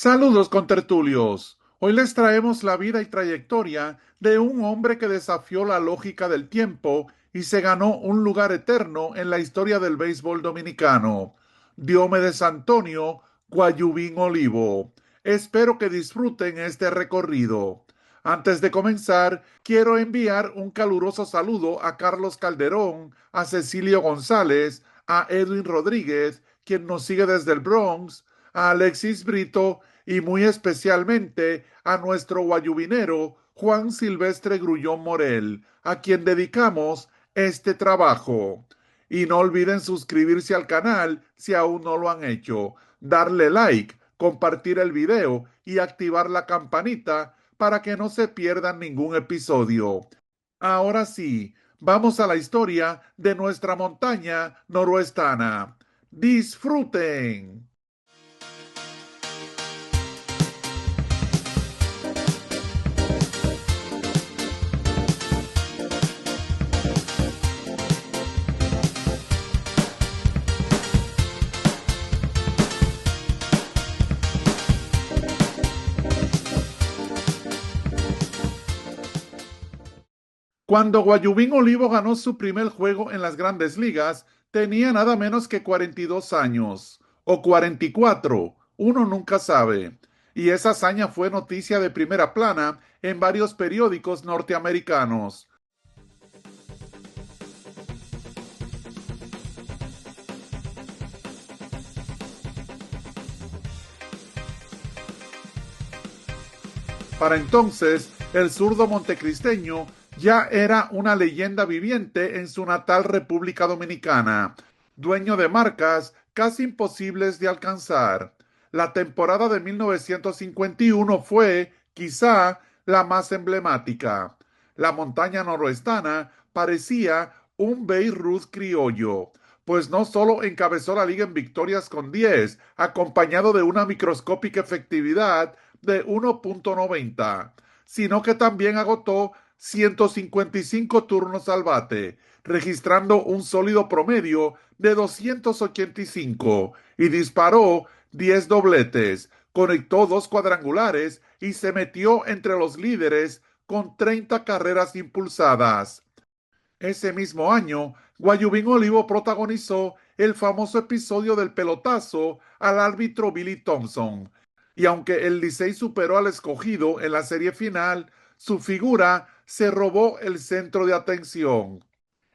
Saludos contertulios. Hoy les traemos la vida y trayectoria de un hombre que desafió la lógica del tiempo y se ganó un lugar eterno en la historia del béisbol dominicano. Diomedes Antonio Guayubín Olivo. Espero que disfruten este recorrido. Antes de comenzar, quiero enviar un caluroso saludo a Carlos Calderón, a Cecilio González, a Edwin Rodríguez, quien nos sigue desde el Bronx, a Alexis Brito y muy especialmente a nuestro guayubinero Juan Silvestre Grullón Morel, a quien dedicamos este trabajo. Y no olviden suscribirse al canal si aún no lo han hecho, darle like, compartir el video y activar la campanita para que no se pierdan ningún episodio. Ahora sí, vamos a la historia de nuestra montaña noroestana. ¡Disfruten! Cuando Guayubín Olivo ganó su primer juego en las Grandes Ligas, tenía nada menos que 42 años, o 44, uno nunca sabe. Y esa hazaña fue noticia de primera plana en varios periódicos norteamericanos. Para entonces, el zurdo montecristeño ya era una leyenda viviente en su natal República Dominicana, dueño de marcas casi imposibles de alcanzar. La temporada de 1951 fue, quizá, la más emblemática. La montaña noroestana parecía un Babe Ruth criollo, pues no solo encabezó la liga en victorias con 10, acompañado de una microscópica efectividad de 1.90, sino que también agotó 155 turnos al bate, registrando un sólido promedio de 285 y disparó 10 dobletes, conectó dos cuadrangulares y se metió entre los líderes con 30 carreras impulsadas. Ese mismo año, Guayubín Olivo protagonizó el famoso episodio del pelotazo al árbitro Billy Thompson, y aunque el Licey superó al escogido en la serie final, su figura se robó el centro de atención.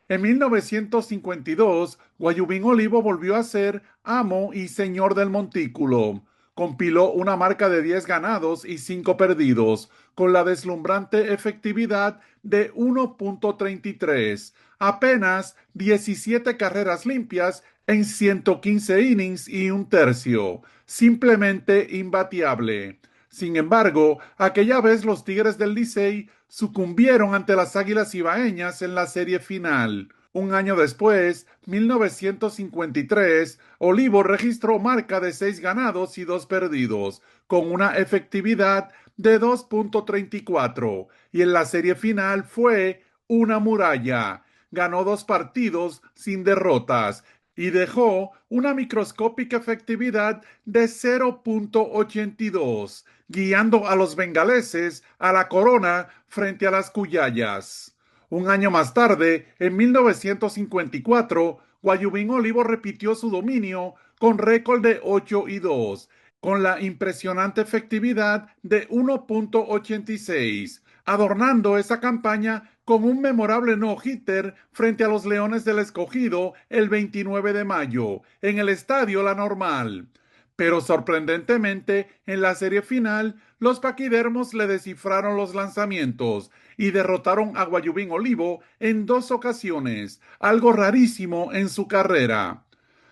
En 1952, Guayubín Olivo volvió a ser amo y señor del montículo. Compiló una marca de 10 ganados y 5 perdidos, con la deslumbrante efectividad de 1.33, apenas 17 carreras limpias en 115 innings y un tercio, simplemente imbateable. Sin embargo, aquella vez los Tigres del Licey sucumbieron ante las Águilas Ibaeñas en la serie final. Un año después, 1953, Olivo registró marca de 6 ganados y 2 perdidos, con una efectividad de 2.34, y en la serie final fue una muralla. Ganó 2 partidos sin derrotas y dejó una microscópica efectividad de 0.82, guiando a los bengaleses a la corona frente a las Cuyayas. Un año más tarde, en 1954, Guayubín Olivo repitió su dominio con récord de 8-2, con la impresionante efectividad de 1.86, adornando esa campaña con un memorable no-hitter frente a los Leones del Escogido el 29 de mayo, en el Estadio La Normal. Pero sorprendentemente, en la serie final, los paquidermos le descifraron los lanzamientos y derrotaron a Guayubín Olivo en 2 ocasiones, algo rarísimo en su carrera.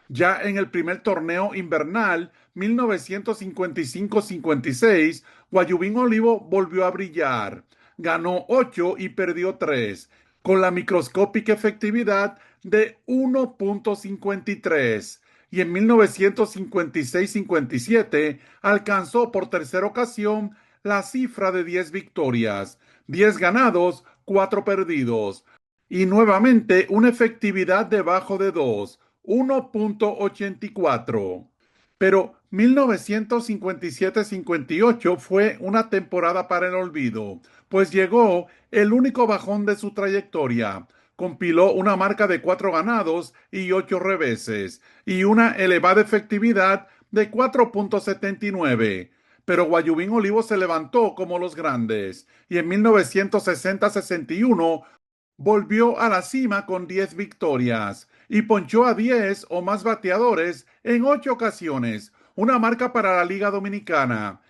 Ya en el primer torneo invernal, 1955-56, Guayubín Olivo volvió a brillar. Ganó 8 y perdió 3, con la microscópica efectividad de 1.53. Y en 1956-57 alcanzó por tercera ocasión la cifra de 10 victorias, 10 ganados, 4 perdidos, y nuevamente una efectividad debajo de 2, 1.84. Pero 1957-58 fue una temporada para el olvido, pues llegó el único bajón de su trayectoria. Compiló una marca de 4 ganados y 8 reveses y una elevada efectividad de 4.79. Pero Guayubín Olivo se levantó como los grandes y en 1960-61 volvió a la cima con 10 victorias y ponchó a 10 o más bateadores en 8 ocasiones, una marca para la Liga Dominicana.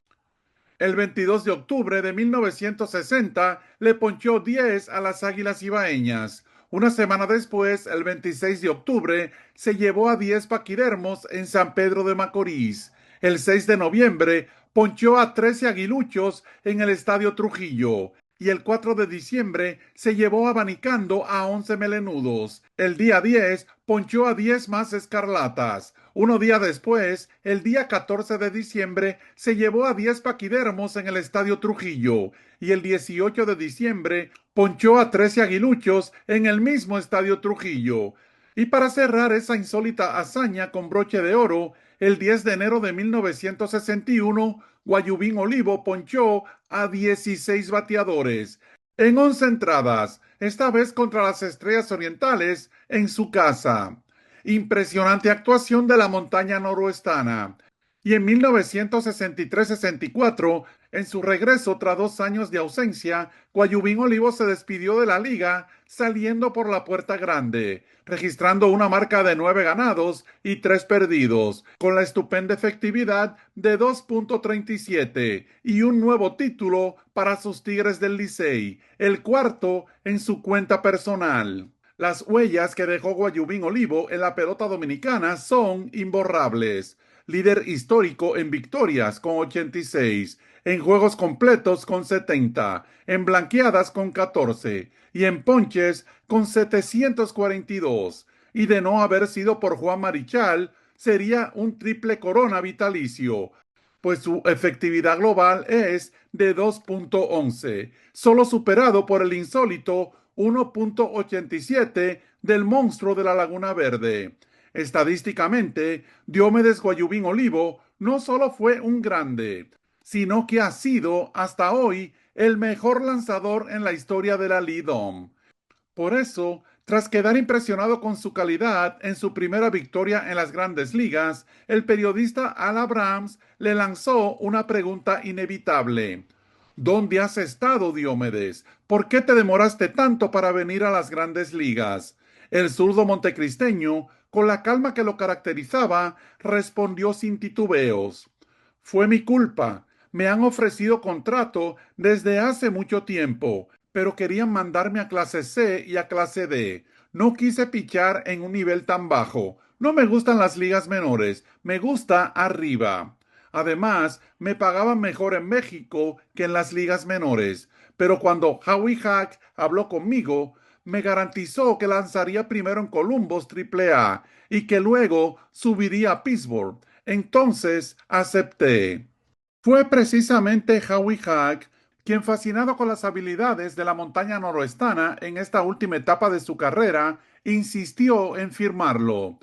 El 22 de octubre de 1960 le ponchó 10 a las Águilas Ibaeñas. Una semana después, el 26 de octubre, se llevó a 10 paquidermos en San Pedro de Macorís. El 6 de noviembre, ponchó a 13 aguiluchos en el Estadio Trujillo. Y el 4 de diciembre se llevó abanicando a 11 melenudos. El día 10 ponchó a 10 más escarlatas. Uno día después, el día 14 de diciembre, se llevó a 10 paquidermos en el Estadio Trujillo. Y el 18 de diciembre ponchó a 13 aguiluchos en el mismo Estadio Trujillo. Y para cerrar esa insólita hazaña con broche de oro, el 10 de enero de 1961, Guayubín Olivo ponchó a 16 bateadores en 11 entradas, esta vez contra las Estrellas Orientales en su casa. Impresionante actuación de la montaña noroestana. Y en 1963-64, en su regreso tras 2 años de ausencia, Guayubín Olivo se despidió de la liga saliendo por la puerta grande, registrando una marca de 9 ganados y 3 perdidos, con la estupenda efectividad de 2.37 y un nuevo título para sus Tigres del Licey, el cuarto en su cuenta personal. Las huellas que dejó Guayubín Olivo en la pelota dominicana son imborrables. Líder histórico en victorias con 86, en juegos completos con 70, en blanqueadas con 14 y en ponches con 742. Y de no haber sido por Juan Marichal, sería un triple corona vitalicio, pues su efectividad global es de 2.11, solo superado por el insólito 1.87 del monstruo de la Laguna Verde. Estadísticamente, Diomedes Guayubín Olivo no solo fue un grande, sino que ha sido hasta hoy el mejor lanzador en la historia de la Lidom. Por eso, tras quedar impresionado con su calidad en su primera victoria en las grandes ligas, el periodista Al Abrams le lanzó una pregunta inevitable. ¿Dónde has estado, Diomedes? ¿Por qué te demoraste tanto para venir a las grandes ligas? El zurdo montecristeño, con la calma que lo caracterizaba, respondió sin titubeos. Fue mi culpa. Me han ofrecido contrato desde hace mucho tiempo, pero querían mandarme a clase C y a clase D. No quise pichar en un nivel tan bajo. No me gustan las ligas menores, me gusta arriba. Además, me pagaban mejor en México que en las ligas menores. Pero cuando Howie Hack habló conmigo, me garantizó que lanzaría primero en Columbus AAA y que luego subiría a Pittsburgh. Entonces acepté. Fue precisamente Howie Hack quien, fascinado con las habilidades de la montaña noroestana en esta última etapa de su carrera, insistió en firmarlo.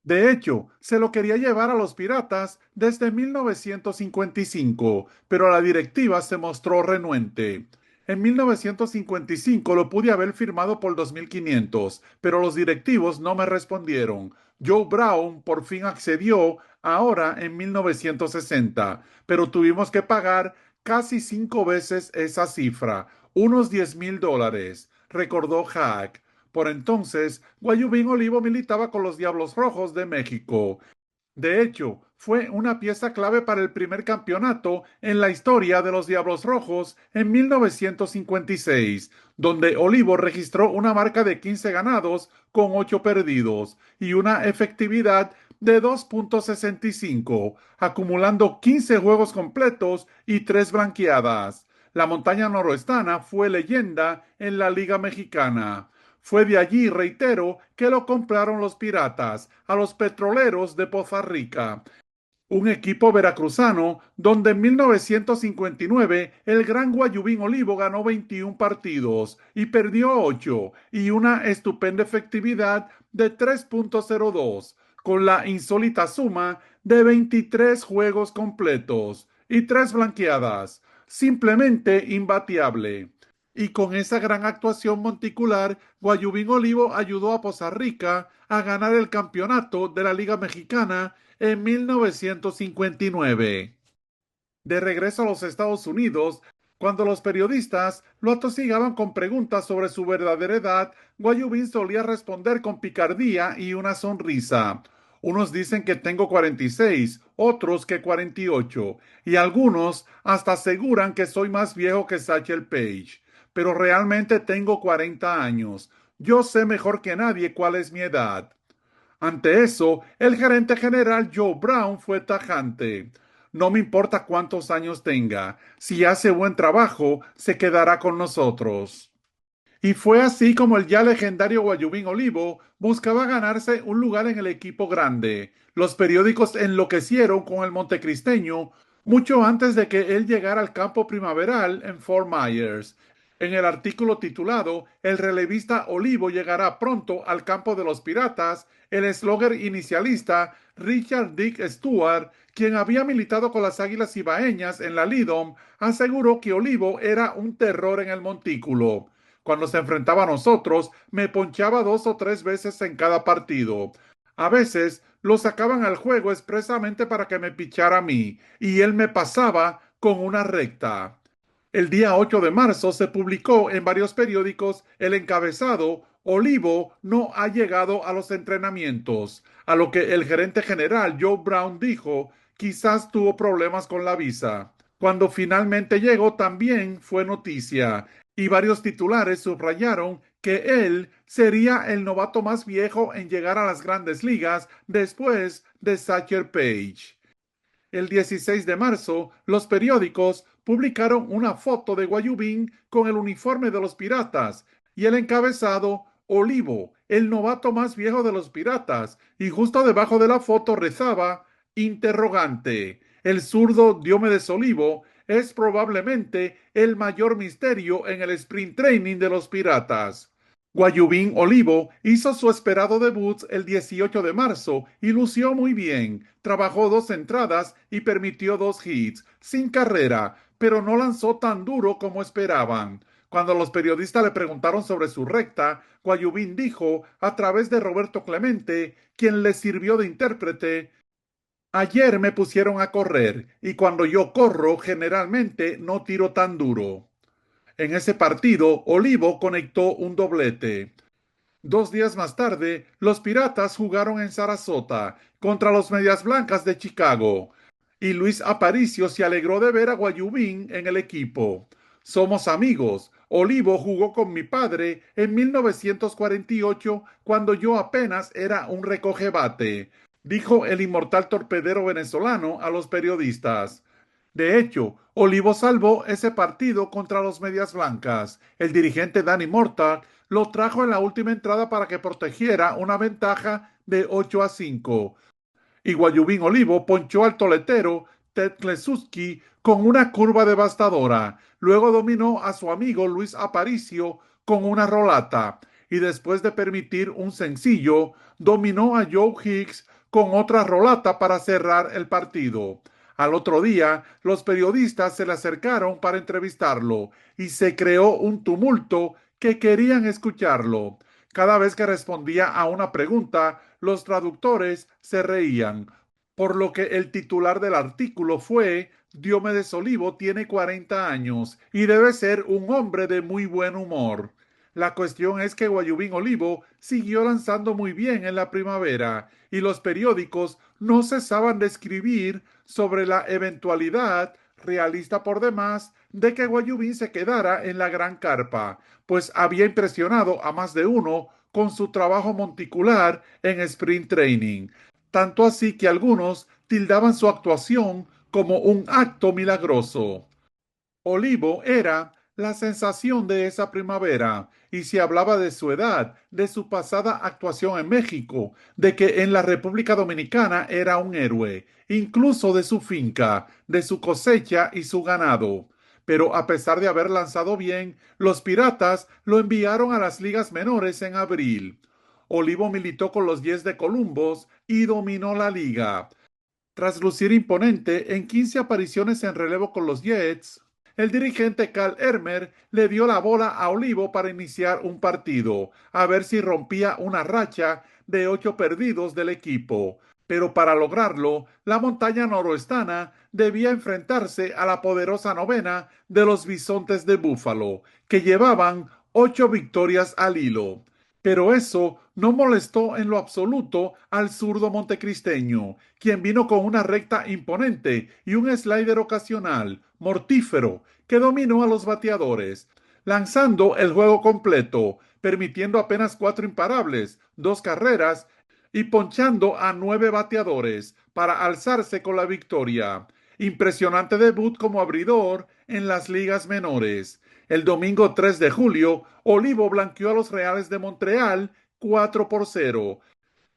De hecho, se lo quería llevar a los Piratas desde 1955, pero la directiva se mostró renuente. En 1955 lo pude haber firmado por 2.500, pero los directivos no me respondieron. Joe Brown por fin accedió ahora en 1960, pero tuvimos que pagar casi 5 veces esa cifra, unos $10,000, recordó Hack. Por entonces, Guayubín Olivo militaba con los Diablos Rojos de México. De hecho, fue una pieza clave para el primer campeonato en la historia de los Diablos Rojos en 1956, donde Olivo registró una marca de 15 ganados con 8 perdidos y una efectividad de 2.65, acumulando 15 juegos completos y 3 blanqueadas. La montaña noroestana fue leyenda en la Liga Mexicana. Fue de allí, reitero, que lo compraron los Piratas a los Petroleros de Poza Rica, un equipo veracruzano donde en 1959 el Gran Guayubín Olivo ganó 21 partidos y perdió 8 y una estupenda efectividad de 3.02, con la insólita suma de 23 juegos completos y 3 blanqueadas. Simplemente imbatiable. Y con esa gran actuación monticular, Guayubín Olivo ayudó a Poza Rica a ganar el campeonato de la Liga Mexicana en 1959. De regreso a los Estados Unidos, cuando los periodistas lo atosigaban con preguntas sobre su verdadera edad, Guayubín solía responder con picardía y una sonrisa. Unos dicen que tengo 46, otros que 48, y algunos hasta aseguran que soy más viejo que Satchel Paige. Pero realmente tengo 40 años. Yo sé mejor que nadie cuál es mi edad. Ante eso, el gerente general Joe Brown fue tajante. No me importa cuántos años tenga, si hace buen trabajo, se quedará con nosotros. Y fue así como el ya legendario Guayubín Olivo buscaba ganarse un lugar en el equipo grande. Los periódicos enloquecieron con el montecristeño mucho antes de que él llegara al campo primaveral en Fort Myers. En el artículo titulado El relevista Olivo llegará pronto al campo de los Piratas, el eslogan inicialista Richard Dick Stewart, quien había militado con las Águilas Ibaeñas en la Lidom, aseguró que Olivo era un terror en el montículo. Cuando se enfrentaba a nosotros, me ponchaba 2 o 3 veces en cada partido. A veces lo sacaban al juego expresamente para que me pichara a mí, y él me pasaba con una recta. El día 8 de marzo se publicó en varios periódicos el encabezado Olivo no ha llegado a los entrenamientos, a lo que el gerente general Joe Brown dijo, quizás tuvo problemas con la visa. Cuando finalmente llegó también fue noticia, y varios titulares subrayaron que él sería el novato más viejo en llegar a las grandes ligas después de Satchel Paige. El 16 de marzo, los periódicos publicaron una foto de Guayubín con el uniforme de los Piratas y el encabezado Olivo, el novato más viejo de los Piratas, y justo debajo de la foto rezaba interrogante. El zurdo Diomedes Olivo es probablemente el mayor misterio en el sprint training de los Piratas. Guayubín Olivo hizo su esperado debut el 18 de marzo y lució muy bien. Trabajó 2 entradas y permitió 2 hits, sin carrera, pero no lanzó tan duro como esperaban. Cuando los periodistas le preguntaron sobre su recta, Guayubín dijo, a través de Roberto Clemente, quien le sirvió de intérprete, ayer me pusieron a correr y cuando yo corro generalmente no tiro tan duro. En ese partido, Olivo conectó un doblete. 2 días más tarde, los Piratas jugaron en Sarasota contra los Medias Blancas de Chicago y Luis Aparicio se alegró de ver a Guayubín en el equipo. Somos amigos. Olivo jugó con mi padre en 1948 cuando yo apenas era un recogebate, dijo el inmortal torpedero venezolano a los periodistas. De hecho, Olivo salvó ese partido contra los Medias Blancas. El dirigente Danny Mortack lo trajo en la última entrada para que protegiera una ventaja de 8-5. Y Guayubín Olivo ponchó al toletero Ted Klesuski con una curva devastadora. Luego dominó a su amigo Luis Aparicio con una rolata. Y después de permitir un sencillo, dominó a Joe Hicks con otra rolata para cerrar el partido. Al otro día, los periodistas se le acercaron para entrevistarlo y se creó un tumulto que querían escucharlo. Cada vez que respondía a una pregunta, los traductores se reían, por lo que el titular del artículo fue Diomedes Olivo tiene 40 años y debe ser un hombre de muy buen humor. La cuestión es que Guayubín Olivo siguió lanzando muy bien en la primavera y los periódicos no cesaban de escribir sobre la eventualidad, realista por demás, de que Guayubín se quedara en la gran carpa, pues había impresionado a más de uno con su trabajo monticular en sprint training, tanto así que algunos tildaban su actuación como un acto milagroso. Olivo era la sensación de esa primavera y se hablaba de su edad, de su pasada actuación en México, de que en la República Dominicana era un héroe, incluso de su finca, de su cosecha y su ganado. Pero a pesar de haber lanzado bien, los Piratas lo enviaron a las ligas menores en abril. Olivo militó con los 10 de Columbus y dominó la liga. Tras lucir imponente en 15 apariciones en relevo con los Jets, el dirigente Cal Ermer le dio la bola a Olivo para iniciar un partido, a ver si rompía una racha de 8 perdidos del equipo. Pero para lograrlo, la montaña noroestana debía enfrentarse a la poderosa novena de los Bisontes de Búfalo, que llevaban 8 victorias al hilo. Pero eso no molestó en lo absoluto al zurdo montecristeño, quien vino con una recta imponente y un slider ocasional, mortífero, que dominó a los bateadores, lanzando el juego completo, permitiendo apenas 4 imparables, 2 carreras y ponchando a 9 bateadores para alzarse con la victoria. Impresionante debut como abridor en las ligas menores. El domingo 3 de julio, Olivo blanqueó a los Reales de Montreal 4-0,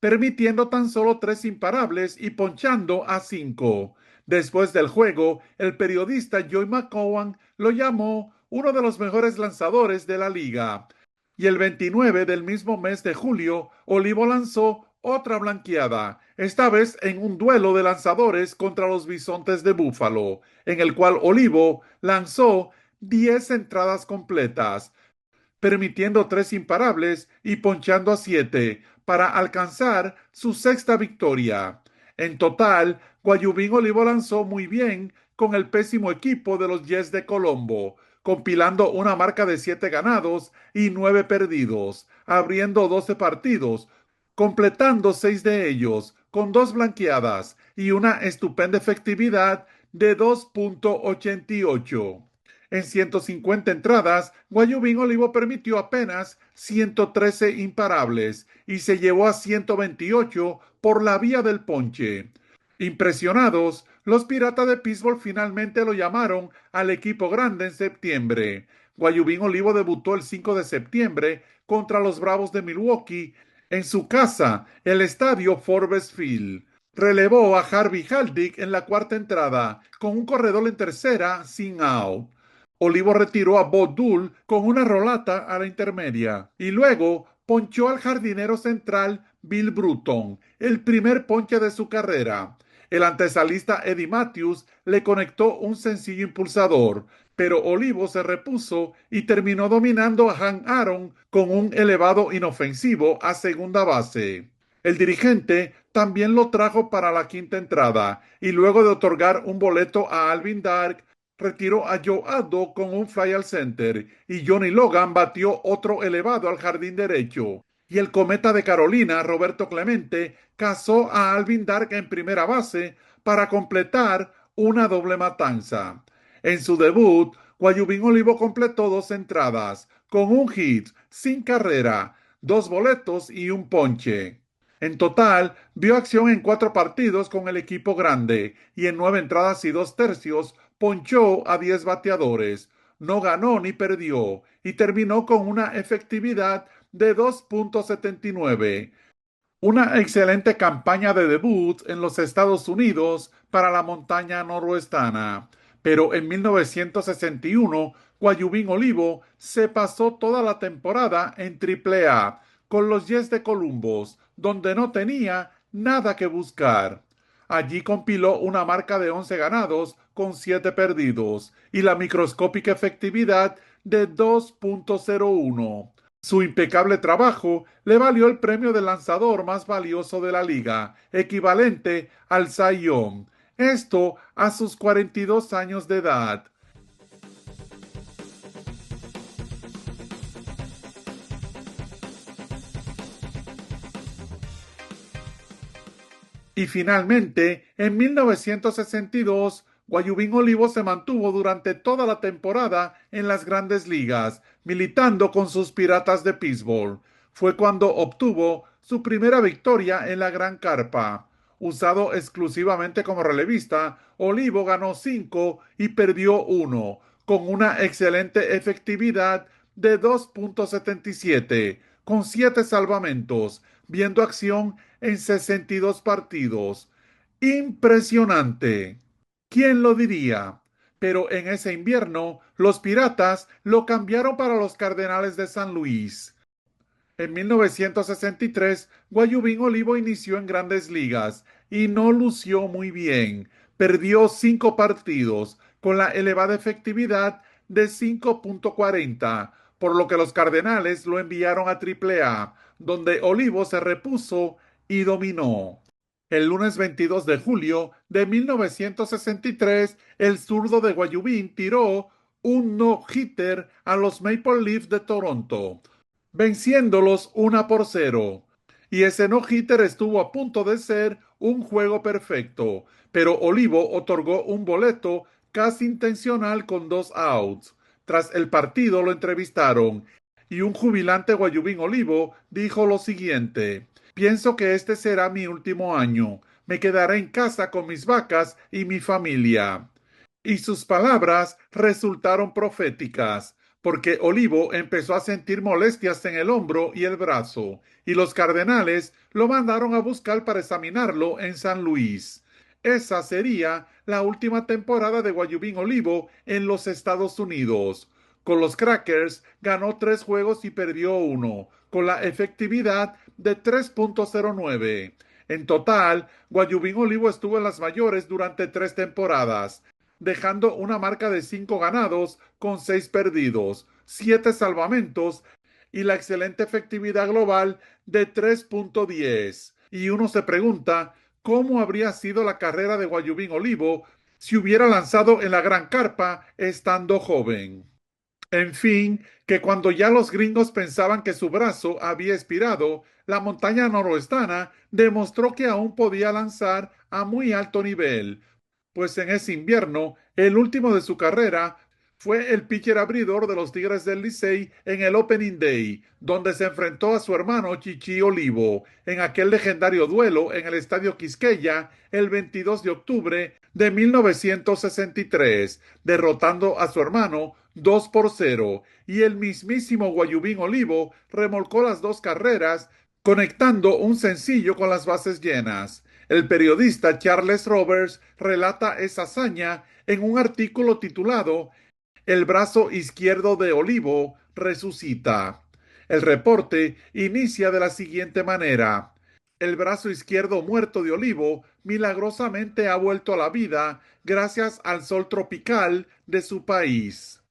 permitiendo tan solo 3 imparables y ponchando a 5. Después del juego, el periodista Joy McCowan lo llamó uno de los mejores lanzadores de la liga. Y el 29 del mismo mes de julio, Olivo lanzó otra blanqueada, esta vez en un duelo de lanzadores contra los Bisontes de Búfalo, en el cual Olivo lanzó 10 entradas completas, permitiendo 3 imparables y ponchando a 7 para alcanzar su sexta victoria. En total, Guayubín Olivo lanzó muy bien con el pésimo equipo de los Jets de Colombo, compilando una marca de 7 ganados y 9 perdidos, abriendo 12 partidos, completando 6 de ellos, con 2 blanqueadas y una estupenda efectividad de 2.88. En 150 entradas, Guayubín Olivo permitió apenas 113 imparables y se llevó a 128 por la vía del ponche. Impresionados, los Piratas de Pittsburgh finalmente lo llamaron al equipo grande en septiembre. Guayubín Olivo debutó el 5 de septiembre contra los Bravos de Milwaukee en su casa, el estadio Forbes Field. Relevó a Harvey Haldick en la cuarta entrada, con un corredor en tercera sin out. Olivo retiró a Bo Dull con una rolata a la intermedia y luego ponchó al jardinero central Bill Bruton, el primer ponche de su carrera. El antesalista Eddie Matthews le conectó un sencillo impulsador, pero Olivo se repuso y terminó dominando a Hank Aaron con un elevado inofensivo a segunda base. El dirigente también lo trajo para la quinta entrada y luego de otorgar un boleto a Alvin Dark, retiró a Joe Addo con un fly al center y Johnny Logan batió otro elevado al jardín derecho. Y el cometa de Carolina, Roberto Clemente, cazó a Alvin Dark en primera base para completar una doble matanza. En su debut, Guayubín Olivo completó 2 entradas, con un hit, sin carrera, 2 boletos y un ponche. En total, vio acción en 4 partidos con el equipo grande y en 9 entradas y 2 tercios ponchó a 10 bateadores. No ganó ni perdió y terminó con una efectividad de 2.79. Una excelente campaña de debut en los Estados Unidos para la montaña noroestana. Pero en 1961, Guayubín Olivo se pasó toda la temporada en Triple-A con los Jets de Columbus, donde no tenía nada que buscar. Allí compiló una marca de 11 ganados con 7 perdidos y la microscópica efectividad de 2.01. Su impecable trabajo le valió el premio de lanzador más valioso de la liga, equivalente al Cy Young. Esto a sus 42 años de edad. Y finalmente, en 1962, Guayubín Olivo se mantuvo durante toda la temporada en las grandes ligas, militando con sus Piratas de Pittsburgh. Fue cuando obtuvo su primera victoria en la Gran Carpa. Usado exclusivamente como relevista, Olivo ganó 5 y perdió 1, con una excelente efectividad de 2.77, con 7 salvamentos, viendo acción en 62 partidos. Impresionante. ¿Quién lo diría? Pero en ese invierno, los Piratas lo cambiaron para los Cardenales de San Luis. En 1963, Guayubín Olivo inició en Grandes Ligas y no lució muy bien. Perdió 5 partidos con la elevada efectividad de 5.40, por lo que los Cardenales lo enviaron a Triple-A, donde Olivo se repuso y dominó. El lunes 22 de julio de 1963, el zurdo de Guayubín tiró un no-hitter a los Maple Leafs de Toronto, venciéndolos 1-0. Y ese no-hitter estuvo a punto de ser un juego perfecto, pero Olivo otorgó un boleto casi intencional con 2 outs. Tras el partido lo entrevistaron y un jubilante Guayubín Olivo dijo lo siguiente: pienso que este será mi último año. Me quedaré en casa con mis vacas y mi familia. Y sus palabras resultaron proféticas, porque Olivo empezó a sentir molestias en el hombro y el brazo, y los Cardenales lo mandaron a buscar para examinarlo en San Luis. Esa sería la última temporada de Guayubín Olivo en los Estados Unidos. Con los Crackers ganó 3 juegos y perdió uno, con la efectividad de 3.09. En total, Guayubín Olivo estuvo en las mayores durante 3 temporadas, dejando una marca de 5 ganados con 6 perdidos, 7 salvamentos y la excelente efectividad global de 3.10. Y uno se pregunta cómo habría sido la carrera de Guayubín Olivo si hubiera lanzado en la Gran Carpa estando joven. En fin, que cuando ya los gringos pensaban que su brazo había expirado, la montaña noroestana demostró que aún podía lanzar a muy alto nivel, pues en ese invierno, el último de su carrera, fue el pitcher abridor de los Tigres del Licey en el Opening Day, donde se enfrentó a su hermano Chichi Olivo en aquel legendario duelo en el Estadio Quisqueya el 22 de octubre de 1963, derrotando a su hermano 2-0, y el mismísimo Guayubín Olivo remolcó las 2 carreras, conectando un sencillo con las bases llenas. El periodista Charles Roberts relata esa hazaña en un artículo titulado "El brazo izquierdo de Olivo resucita". El reporte inicia de la siguiente manera: el brazo izquierdo muerto de Olivo milagrosamente ha vuelto a la vida gracias al sol tropical de su país.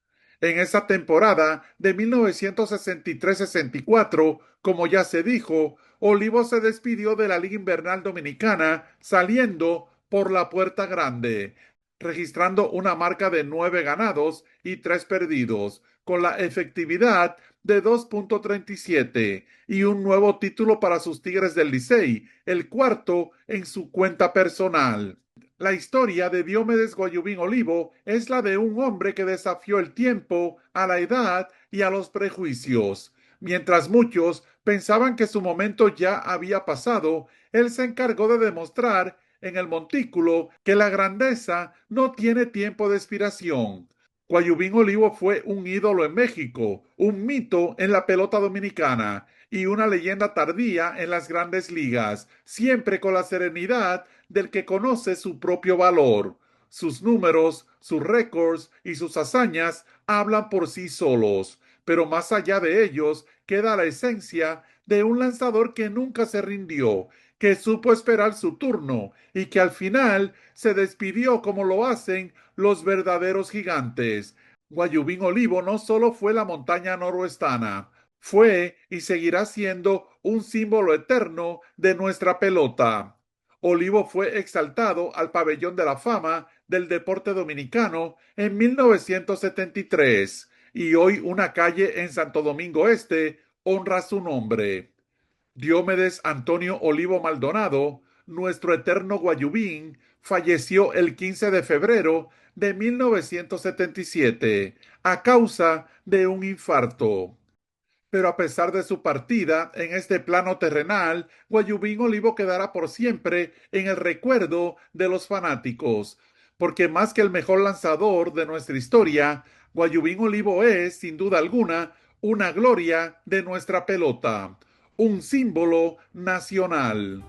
En esa temporada de 1963-64, como ya se dijo, Olivo se despidió de la Liga Invernal Dominicana saliendo por la puerta grande, registrando una marca de 9 ganados y 3 perdidos, con la efectividad de 2.37 y un nuevo título para sus Tigres del Licey, el cuarto en su cuenta personal. La historia de Diomedes Guayubín Olivo es la de un hombre que desafió el tiempo, a la edad y a los prejuicios. Mientras muchos pensaban que su momento ya había pasado, él se encargó de demostrar en el montículo que la grandeza no tiene tiempo de expiración. Guayubín Olivo fue un ídolo en México, un mito en la pelota dominicana y una leyenda tardía en las grandes ligas, siempre con la serenidad del que conoce su propio valor. Sus números, sus récords y sus hazañas hablan por sí solos, pero más allá de ellos queda la esencia de un lanzador que nunca se rindió, que supo esperar su turno y que al final se despidió como lo hacen los verdaderos gigantes. Guayubín Olivo no solo fue la montaña noroestana, fue y seguirá siendo un símbolo eterno de nuestra pelota. Olivo fue exaltado al Pabellón de la Fama del Deporte Dominicano en 1973 y hoy una calle en Santo Domingo Este honra su nombre. Diomedes Antonio Olivo Maldonado, nuestro eterno Guayubín, falleció el 15 de febrero de 1977 a causa de un infarto. Pero a pesar de su partida en este plano terrenal, Guayubín Olivo quedará por siempre en el recuerdo de los fanáticos, porque más que el mejor lanzador de nuestra historia, Guayubín Olivo es, sin duda alguna, una gloria de nuestra pelota, un símbolo nacional.